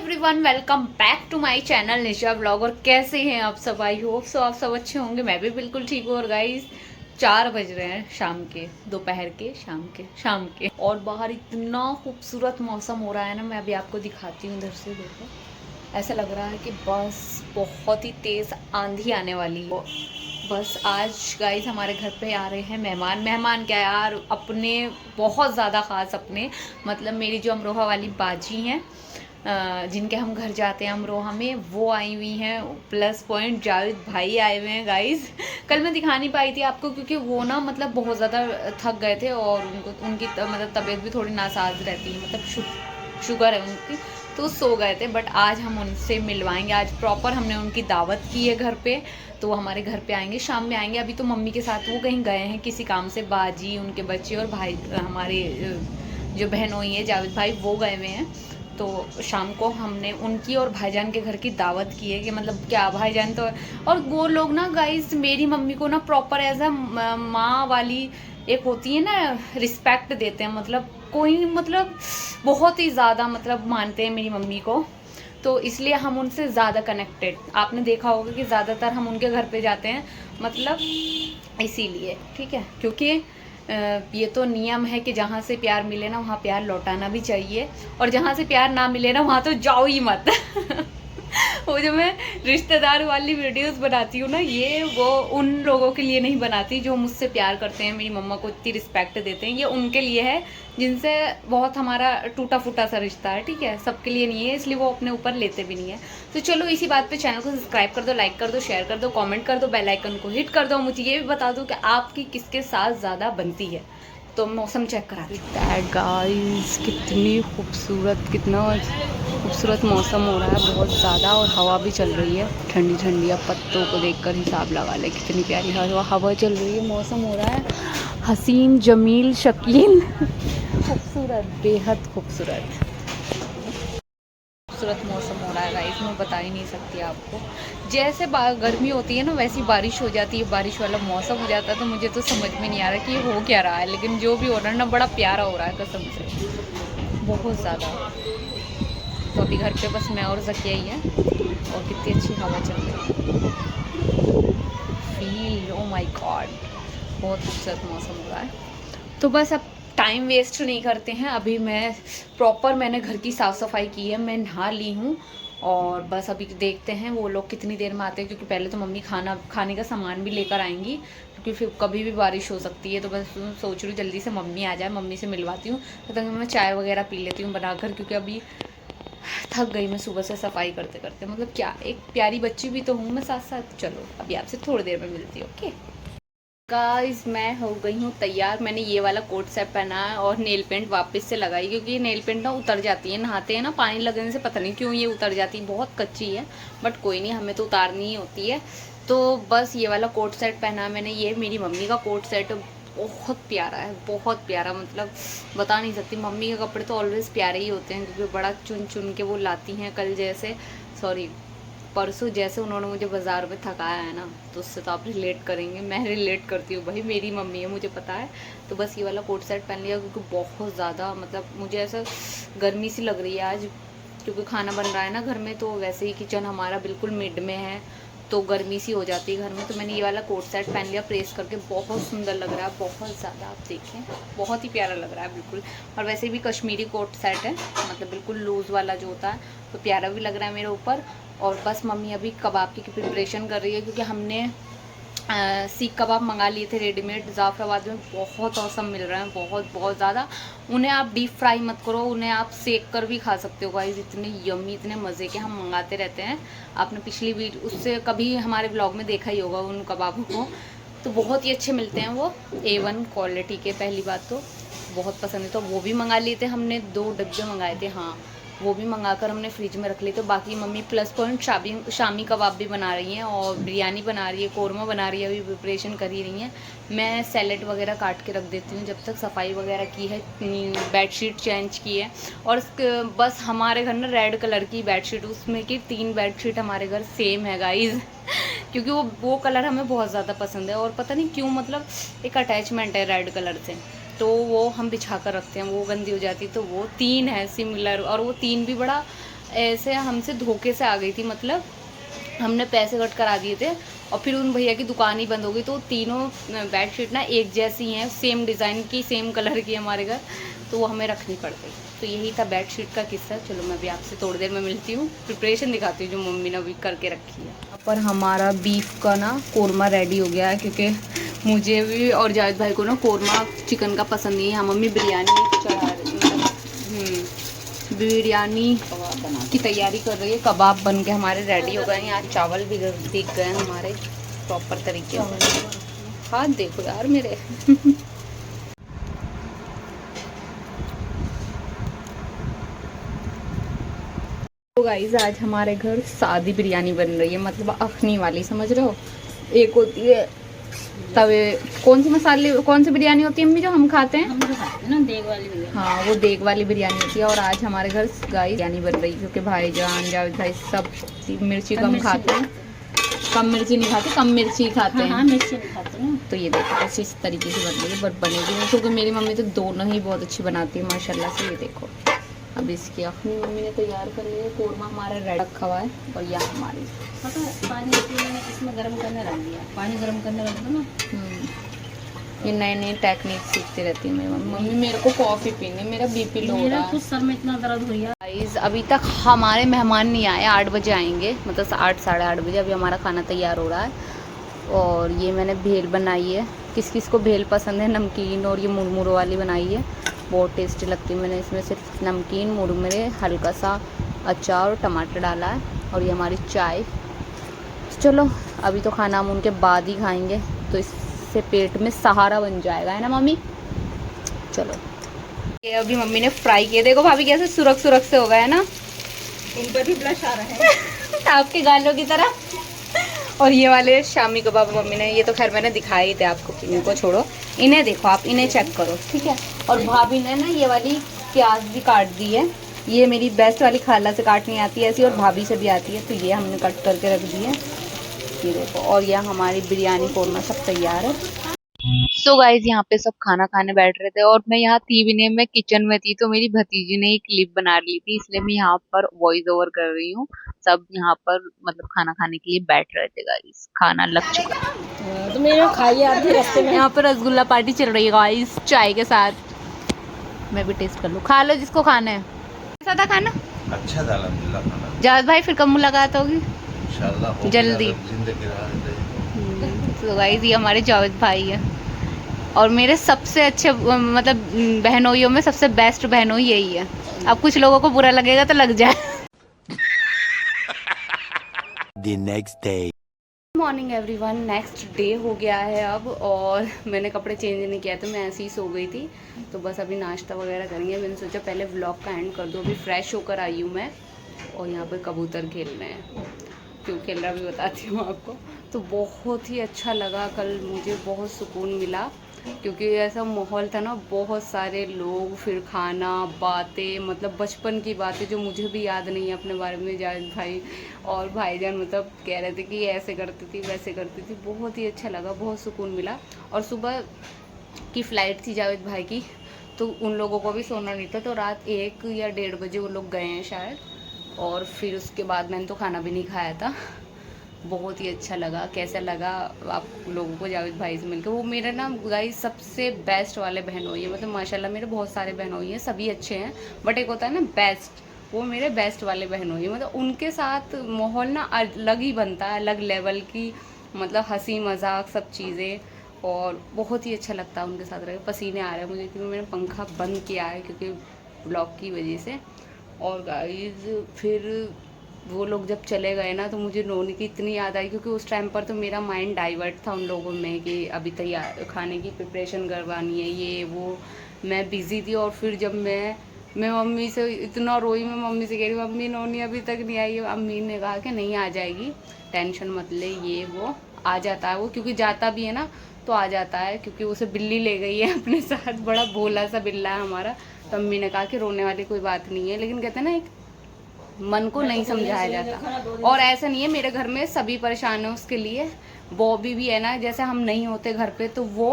Everyone, welcome back to my channel Nisha vlog. और कैसे हैं आप सब? आई होप सो आप सब अच्छे होंगे। मैं भी बिल्कुल ठीक हूँ। और गाइस 4 बज रहे हैं शाम के, दोपहर के, शाम के और बाहर इतना खूबसूरत मौसम हो रहा है ना। मैं अभी आपको दिखाती हूँ, इधर से देखो। ऐसा लग रहा है कि बस बहुत ही तेज़ आंधी आने वाली है। बस आज गाइस हमारे घर पे आ रहे हैं मेहमान क्या यार, अपने बहुत ज़्यादा ख़ास अपने, मतलब मेरी जो अमरोहा वाली बाजी हैं, जिनके हम घर जाते हैं अमरोहा में, वो आई हुई हैं। प्लस पॉइंट जावेद भाई आए हुए हैं गाइस। कल मैं दिखा नहीं पाई थी आपको क्योंकि वो ना मतलब बहुत ज़्यादा थक गए थे और उनकी मतलब तबीयत भी थोड़ी नासाज रहती है, मतलब शुगर है उनकी, तो सो गए थे। बट आज हम उनसे मिलवाएंगे। आज प्रॉपर हमने उनकी दावत की है घर पे, तो वो हमारे घर पे आएंगे, शाम में आएंगे। अभी तो मम्मी के साथ वो कहीं गए हैं किसी काम से, बाजी, उनके बच्चे और भाई, हमारे जो बहनोई है जावेद भाई, वो गए हुए हैं। तो शाम को हमने उनकी और भाईजान के घर की दावत की है कि मतलब क्या भाईजान तो, और वो लोग ना गाइस मेरी मम्मी को ना प्रॉपर एज अ माँ वाली एक होती है ना, रिस्पेक्ट देते हैं। मतलब कोई मतलब बहुत ही ज़्यादा मतलब मानते हैं मेरी मम्मी को, तो इसलिए हम उनसे ज़्यादा कनेक्टेड, आपने देखा होगा कि ज़्यादातर हम उनके घर पे जाते हैं, मतलब इसीलिए, ठीक है। क्योंकि ये तो नियम है कि जहाँ से प्यार मिले ना वहाँ प्यार लौटाना भी चाहिए, और जहाँ से प्यार ना मिले ना वहाँ तो जाओ ही मत। वो जो मैं रिश्तेदार वाली वीडियोस बनाती हूँ ना, ये वो उन लोगों के लिए नहीं बनाती जो मुझसे प्यार करते हैं, मेरी मम्मा को इतनी रिस्पेक्ट देते हैं। ये उनके लिए है जिनसे बहुत हमारा टूटा फूटा सा रिश्ता है, ठीक है। सबके लिए नहीं है, इसलिए वो अपने ऊपर लेते भी नहीं है। तो चलो इसी बात पे चैनल को सब्सक्राइब कर दो, लाइक कर दो, शेयर कर दो, कमेंट कर दो, बेल आइकन को हिट कर दो। मुझे ये भी बता दो कि आपकी किसके साथ ज़्यादा बनती है। तो मौसम चेक करा दैट गाइस, कितनी खूबसूरत, कितना खूबसूरत मौसम हो रहा है बहुत ज़्यादा, और हवा भी चल रही है ठंडी ठंडी। अब पत्तों को देखकर हिसाब लगा ले कितनी प्यारी हवा चल रही है। मौसम हो रहा है हसीन, जमील, शकील, खूबसूरत, बेहद खूबसूरत खूबसूरत मौसम हो रहा है गाइस। मैं बता ही नहीं सकती आपको। जैसे गर्मी होती है ना, वैसी बारिश हो जाती है, बारिश वाला मौसम हो जाता है। तो मुझे तो समझ में नहीं आ रहा कि ये हो क्या रहा है, लेकिन जो भी हो रहा है ना, बड़ा प्यारा हो रहा है कसम से, बहुत ज़्यादा। तो अभी घर पे बस मैं और ज़किया ही है, और कितनी अच्छी हवा चल रही है। फील, ओ माय गॉड, बहुत खूबसूरत मौसम हो रहा है। तो बस अब टाइम वेस्ट नहीं करते हैं। अभी मैंने घर की साफ़ सफाई की है, मैं नहा ली हूँ, और बस अभी देखते हैं वो लोग कितनी देर में आते हैं। क्योंकि पहले तो मम्मी खाने का सामान भी लेकर आएंगी, क्योंकि फिर कभी भी बारिश हो सकती है। तो बस सोच रही हूँ जल्दी से मम्मी आ जाए, मम्मी से मिलवाती हूँ, तो मैं चाय वगैरह पी लेती हूँ बनाकर। क्योंकि अभी थक गई मैं सुबह से सफाई करते करते। मतलब क्या, एक प्यारी बच्ची भी तो हूँ मैं साथ साथ। चलो अभी आपसे थोड़ी देर में मिलती हूँ, ओके गाइस। मैं हो गई हूँ तैयार। मैंने ये वाला कोट सेट पहना है और नेल पेंट वापस से लगाई, क्योंकि ये नेल पेंट ना उतर जाती है, नहाते हैं ना पानी लगने से, पता नहीं क्यों ये उतर जाती है, बहुत कच्ची है। बट कोई नहीं, हमें तो उतारनी ही होती है। तो बस ये वाला कोट सेट पहना है मैंने। ये मेरी मम्मी का कोट सेट बहुत प्यारा है, बहुत प्यारा, मतलब बता नहीं सकती। मम्मी के कपड़े तो ऑलवेज प्यारे ही होते हैं, क्योंकि बड़ा चुन चुन के वो लाती हैं। कल जैसे, सॉरी परसों जैसे उन्होंने मुझे बाज़ार में थकाया है ना, तो उससे तो आप रिलेट करेंगे। मैं रिलेट करती हूँ भाई, मेरी मम्मी है, मुझे पता है। तो बस ये वाला कोट सेट पहन लिया, क्योंकि बहुत ज़्यादा मतलब मुझे ऐसा गर्मी सी लग रही है आज, क्योंकि खाना बन रहा है ना घर में। तो वैसे ही किचन हमारा बिल्कुल मिड में है, तो गर्मी सी हो जाती है घर में। तो मैंने ये वाला कोट सेट पहन लिया प्रेस करके, बहुत सुंदर लग रहा है, बहुत ज़्यादा। आप देखें, बहुत ही प्यारा लग रहा है बिल्कुल। और वैसे भी कश्मीरी कोट सेट है, मतलब बिल्कुल लूज़ वाला जो होता है, तो प्यारा भी लग रहा है मेरे ऊपर। और बस मम्मी अभी कबाब की प्रिपरेशन कर रही है, क्योंकि हमने सीख कबाब मंगा लिए थे रेडीमेड, जाफराबाद में बहुत औसम मिल रहे हैं, बहुत बहुत ज़्यादा। उन्हें आप डीप फ्राई मत करो, उन्हें आप सेक कर भी खा सकते हो गाइस। इतने यम्मी, इतने मज़े के हम मंगाते रहते हैं। आपने पिछली वीडियो उससे कभी हमारे ब्लॉग में देखा ही होगा उन कबाबों को। तो बहुत ही अच्छे मिलते हैं वो, A1 क्वालिटी के। पहली बात तो बहुत पसंद है, तो वो भी मंगा लिए थे हमने, 2 डब्बे मंगाए थे, हाँ वो भी मंगाकर हमने फ्रिज में रख लिए। तो बाकी mummy plus point shami kebab भी बना रही हैं, और बिरयानी बना रही है, कौरमा बना रही है, अभी प्रिपरेशन कर ही रही हैं। मैं सैलेड वगैरह काट के रख देती हूँ जब तक सफाई वगैरह की है, बेडशीट चेंज की है। और बस हमारे घर ना रेड कलर की बेडशीट, उसमें की 3 बेडशीट हमारे घर सेम है गाइज। क्योंकि वो कलर हमें बहुत ज़्यादा पसंद है, और पता नहीं क्यों, मतलब एक अटैचमेंट है रेड कलर से। तो वो हम बिछा कर रखते हैं, वो गंदी हो जाती, तो वो 3 है सिमिलर, और वो 3 भी बड़ा ऐसे हमसे धोखे से आ गई थी, मतलब हमने पैसे कट करा दिए थे और फिर उन भैया की दुकान ही बंद हो गई। तो तीनों बेडशीट ना एक जैसी हैं, सेम डिज़ाइन की, सेम कलर की हमारे घर, तो वो हमें रखनी पड़ गई। तो यही था बेडशीट का किस्सा। चलो मैं भी आपसे थोड़ी देर में मिलती हूँ, प्रिपरेशन दिखाती हूँ जो मम्मी ने अभी करके रखी है। यहाँ पर हमारा बीफ का ना कोरमा रेडी हो गया है, क्योंकि मुझे भी और जावेद भाई को ना कोरमा चिकन का पसंद नहीं है। यहाँ मम्मी बिरयानी चढ़ा बिरयानी की तैयारी कर रही है। कबाब बन के हमारे रेडी हो गए हैं। यहाँ चावल भी दिख गए हैं हमारे प्रॉपर तरीके से। हाथ देखो यार मेरे। तो गाइस आज हमारे घर सादी बिरयानी बन रही है, मतलब अखनी वाली, समझ रहे हो। एक होती है तवे, कौन सी मसाले, कौन सी बिरयानी होती है अम्मी जो हम खाते हैं? हम तो खाते हैं ना देग वाली बिरयानी। हाँ, वो देग वाली बिरयानी होती है। और आज हमारे घर गाइस बिरयानी बन रही है, क्योंकि भाईजान जावेद भाई सब मिर्ची कम खाते हैं। कम मिर्ची नहीं खाते, कम मिर्ची खाते हैं। हाँ, मिर्ची नहीं खाते ना। तो ये देखो ऐसे इस तरीके से बन रही है, बट बनेगी, क्योंकि मेरी मम्मी तो दोनों ही बहुत अच्छी बनाती है माशाल्लाह से। ये देखो अब इसकी अखनी मम्मी ने तैयार कर लिया। कोरमा हमारा रेड रखा हुआ है। और यह हमारी पता है पानी इसमें गर्म करने रख दिया, पानी गर्म करने रख दो ना। ये नई नई टेक्निक सीखती रहती है मेरी मम्मी। मेरे को कॉफ़ी पीनी, मेरा बीपी लो हो रहा है, सर में इतना दर्द हो गया। गाइस अभी तक हमारे मेहमान नहीं आए, 8 बजे आएंगे, मतलब 8 साढ़े 8 बजे। अभी हमारा खाना तैयार हो रहा है। और ये मैंने भेल बनाई है। किस किस को भेल पसंद है, नमकीन और ये मुरमुरे वाली बनाई है, बहुत टेस्टी लगती है। मैंने इसमें सिर्फ नमकीन, मुरमुरे, हल्का सा अचार और टमाटर डाला है। और ये हमारी चाय। चलो अभी तो खाना हम उनके बाद ही खाएंगे, तो इससे पेट में सहारा बन जाएगा, है ना मम्मी। चलो ये अभी मम्मी ने फ्राई किए, देखो भाभी कैसे सुरख सुरख से हो गए है ना। इन पर भी ब्लश आ रहा है आपके गालों की तरह। और ये वाले शामी कबाब मम्मी ने, ये तो खैर मैंने दिखाए ही थे आपको, इनको छोड़ो, इन्हें देखो आप, इन्हें चेक करो, ठीक है। और भाभी ने ना ये वाली प्याज भी काट दी है। ये मेरी बेस्ट वाली खाला से काटनी आती है ऐसी, और भाभी से भी आती है, तो ये हमने कट करके रख दी है। ये देखो, और यह हमारी बिरयानी कोरमा सब तैयार है। सो गाइज यहाँ पे सब खाना खाने बैठ रहे थे, और मैं यहाँ थी भी नहीं, मैं किचन में थी। तो मेरी भतीजी ने एक क्लिप बना ली थी, इसलिए मैं यहाँ पर वॉइस ओवर कर रही हूँ। सब यहाँ पर मतलब खाना खाने के लिए बैठ रहे थे गाइस, खाना लग चुका है। तो मेरे खाइए आधे रास्ते में। यहाँ पर रसगुल्ला पार्टी चल रही है गाइस, चाय के साथ। मैं भी टेस्ट कर लूँ, खा लो जिसको खाना है। कैसा था खाना? अच्छा था अल्हम्दुलिल्लाह खाना। जावेद भाई फिर कब मुलाकात होगी? इंशाल्लाह जल्दी। तो गाइस ये हमारे जावेद भाई है, और मेरे सबसे अच्छे मतलब बहनोइयों में सबसे बेस्ट बहनोई यही है। अब कुछ लोगों को बुरा लगेगा तो लग जाए। The next day. Morning everyone, next day हो गया है अब, और मैंने कपड़े चेंज नहीं किया था, मैं ऐसे ही सो गई थी। तो बस अभी नाश्ता वगैरह करेंगे। मैंने सोचा पहले व्लॉग का एंड कर दो। अभी फ्रेश होकर आई हूँ मैं, और यहाँ पर कबूतर खेल रहे हैं। क्यों खेल रहा भी बताती हूँ आपको। तो बहुत ही अच्छा लगा कल, मुझे बहुत सुकून मिला, क्योंकि ऐसा माहौल था ना, बहुत सारे लोग, फिर खाना, बातें, मतलब बचपन की बातें जो मुझे भी याद नहीं है अपने बारे में। जावेद भाई और भाईजान मतलब कह रहे थे कि ऐसे करती थी वैसे करती थी। बहुत ही अच्छा लगा, बहुत सुकून मिला। और सुबह की फ़्लाइट थी जावेद भाई की, तो उन लोगों को भी सोना नहीं था, तो रात 1 या 1:30 बजे वो लोग गए हैं शायद। और फिर उसके बाद मैंने तो खाना भी नहीं खाया था। बहुत ही अच्छा लगा। कैसा लगा आप लोगों को जावेद भाई से मिलकर? वो मेरा ना गाइस सबसे बेस्ट वाले बहनोई है, मतलब माशाल्लाह मेरे बहुत सारे बहनोई हैं, सभी अच्छे हैं, बट एक होता है ना बेस्ट, वो मेरे बेस्ट वाले बहनोई है। मतलब उनके साथ माहौल ना अलग ही बनता है, अलग लेवल की, मतलब हंसी मजाक सब चीज़ें, और बहुत ही अच्छा लगता है उनके साथ रह। पसीने आ रहे हैं मुझे, क्योंकि मैंने पंखा बंद किया है क्योंकि ब्लॉक की वजह से। और गाइस फिर वो लोग जब चले गए ना, तो मुझे नोनी की इतनी याद आई, क्योंकि उस टाइम पर तो मेरा माइंड डाइवर्ट था उन लोगों में कि अभी तैयार खाने की प्रिपरेशन करवानी है, ये वो, मैं बिज़ी थी। और फिर जब मैं मम्मी से इतना रोई, मैं मम्मी से कह रही मम्मी नोनी अभी तक नहीं आई है। अम्मी ने कहा कि नहीं आ जाएगी, टेंशन मत ले, ये वो आ जाता है वो, क्योंकि जाता भी है ना तो आ जाता है, क्योंकि उसे बिल्ली ले गई है अपने साथ, बड़ा भोला सा बिल्ला है हमारा। तो अम्मी ने कहा कि रोने वाली कोई बात नहीं है, लेकिन कहते हैं ना एक मन को नहीं समझाया जाता। और ऐसा नहीं है, मेरे घर में सभी परेशान है उसके लिए। बॉबी भी है ना, जैसे हम नहीं होते घर पे तो वो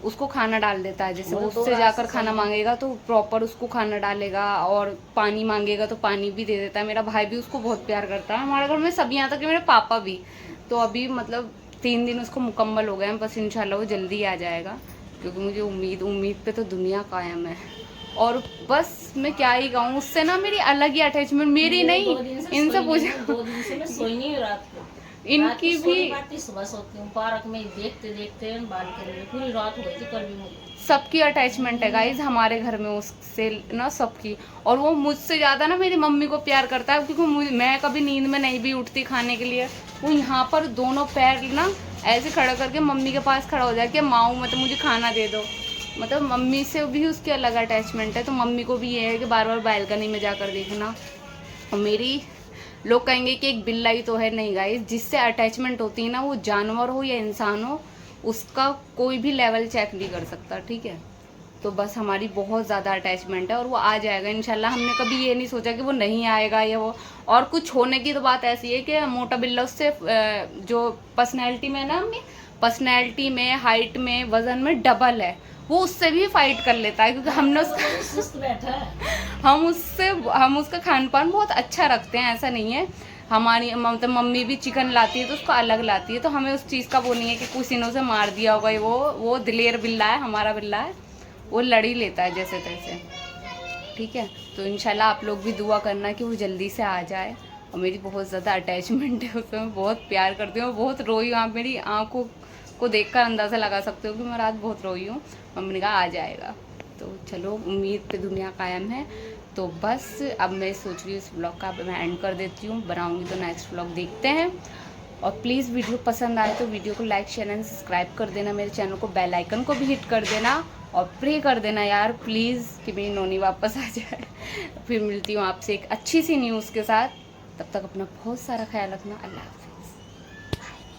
उसको खाना डाल देता है। जैसे वो वो तो उससे जाकर खाना सही। मांगेगा तो प्रॉपर उसको खाना डालेगा, और पानी मांगेगा तो पानी भी दे देता है। मेरा भाई भी उसको बहुत प्यार करता है, हमारे घर में सब, यहाँ तक कि मेरे पापा भी। तो अभी मतलब 3 दिन उसको मुकम्मल हो गए हैं, बस इंशाल्लाह वो जल्दी आ जाएगा, क्योंकि मुझे उम्मीद पे तो दुनिया कायम है। और बस मैं क्या ही कहूँ, उससे ना मेरी अलग ही अटैचमेंट, मेरी नहीं, इनसे पूछो। 2 दिन से मैं सोई नहीं रात को। इनकी रात को भी सोने पाती, सुबह सोती हूँ। पार्क में देखते देखते बालकनी में पूरी रात हो गई थी कल भी मुझे। सबकी अटैचमेंट है गाइज हमारे घर में उससे ना, सबकी। और वो मुझसे ज़्यादा ना मेरी मम्मी को प्यार करता है, क्योंकि मैं कभी नींद में नहीं भी उठती खाने के लिए, वो यहाँ पर दोनों पैर ना ऐसे खड़ा करके मम्मी के पास खड़ा हो जाए कि माऊ मतलब मुझे खाना दे दो। मतलब मम्मी से भी उसकी अलग अटैचमेंट है, तो मम्मी को भी ये है कि बार बार बालकनी में जाकर देखना। और मेरी, लोग कहेंगे कि एक बिल्ला ही तो है, नहीं गाइस, जिससे अटैचमेंट होती है ना, वो जानवर हो या इंसान हो, उसका कोई भी लेवल चेक नहीं कर सकता, ठीक है। तो बस हमारी बहुत ज़्यादा अटैचमेंट है, और वो आ जाएगा इंशाल्लाह। हमने कभी ये नहीं सोचा कि वो नहीं आएगा या वो, और कुछ होने की तो बात ऐसी है कि मोटा बिल्ला उससे जो पर्सनैलिटी में ना, अपनी पर्सनैलिटी में, हाइट में, वज़न में डबल है, वो उससे भी फाइट कर लेता है, क्योंकि हमने उसका सुस्त बैठा है। हम उसका खान पान बहुत अच्छा रखते हैं, ऐसा नहीं है। हमारी मतलब मम्मी भी चिकन लाती है तो उसको अलग लाती है, तो हमें उस चीज़ का वो नहीं है कि किसी ने उसे मार दिया होगा। वो दिलेर बिल्ला है, हमारा बिल्ला है, वो लड़ ही लेता है जैसे तैसे, ठीक है। तो इंशाल्लाह आप लोग भी दुआ करना कि वो जल्दी से आ जाए। और मेरी बहुत ज़्यादा अटैचमेंट है उससे, मैं बहुत प्यार करती हूँ, बहुत रोई हूँ। आप मेरी आँखों को देखकर अंदाज़ा लगा सकते हो कि मैं रात बहुत रोई हूँ। मम्मी ने कहा आ जाएगा, तो चलो उम्मीद पे दुनिया कायम है। तो बस अब मैं सोच रही हूँ इस ब्लॉग का मैं एंड कर देती हूँ, बनाऊँगी तो नेक्स्ट ब्लॉग देखते हैं। और प्लीज़ वीडियो पसंद आए तो वीडियो को लाइक शेयर एंड सब्सक्राइब कर देना, मेरे चैनल को बेल आइकन को भी हिट कर देना, और प्रे कर देना यार प्लीज़ कि मेरी नोनी वापस आ जाए। फिर मिलती हूँ आपसे एक अच्छी सी न्यूज़ के साथ, तब तक अपना बहुत सारा ख्याल रखना। अल्लाह हाफ़िज़।